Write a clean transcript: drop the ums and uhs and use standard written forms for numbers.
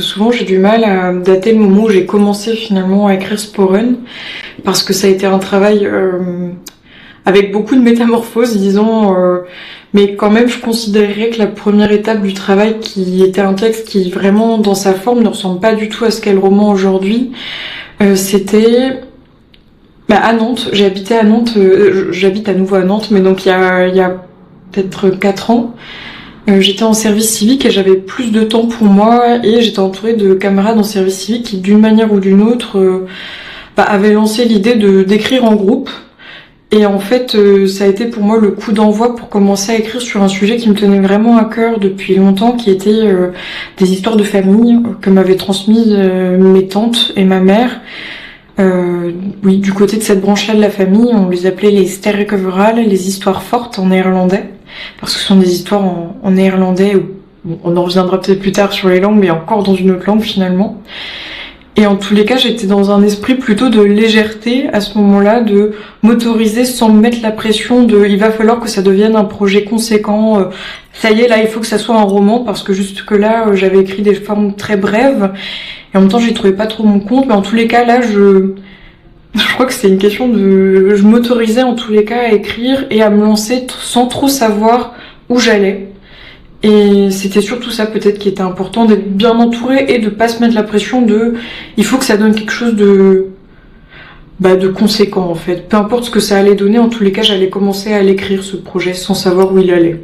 Souvent, j'ai du mal à dater le moment où j'ai commencé finalement à écrire Sporen, parce que ça a été un travail avec beaucoup de métamorphoses, disons, mais quand même, je considérerais que la première étape du travail, qui était un texte qui vraiment, dans sa forme, ne ressemble pas du tout à ce qu'est le roman aujourd'hui, c'était à Nantes. J'ai habité à Nantes, j'habite à nouveau à Nantes, mais donc il y a peut-être 4 ans. J'étais en service civique et j'avais plus de temps pour moi et j'étais entourée de camarades en service civique qui, d'une manière ou d'une autre, avaient lancé l'idée de d'écrire en groupe. Et en fait, ça a été pour moi le coup d'envoi pour commencer à écrire sur un sujet qui me tenait vraiment à cœur depuis longtemps, qui était des histoires de famille que m'avaient transmises mes tantes et ma mère. Oui, du côté de cette branche-là de la famille, on les appelait les sterrekeverhalen, les histoires fortes en néerlandais, parce que ce sont des histoires en néerlandais, on en reviendra peut-être plus tard sur les langues, mais encore dans une autre langue finalement. Et en tous les cas, j'étais dans un esprit plutôt de légèreté à ce moment-là, de m'autoriser sans me mettre la pression de il va falloir que ça devienne un projet conséquent, ça y est, là il faut que ça soit un roman, parce que jusque-là j'avais écrit des formes très brèves, et en même temps j'y trouvais pas trop mon compte, mais en tous les cas là je crois que c'est une question de... Je m'autorisais en tous les cas à écrire et à me lancer sans trop savoir où j'allais. Et c'était surtout ça peut-être qui était important, d'être bien entouré et de pas se mettre la pression de... Il faut que ça donne quelque chose de conséquent en fait. Peu importe ce que ça allait donner, en tous les cas j'allais commencer à l'écrire ce projet sans savoir où il allait.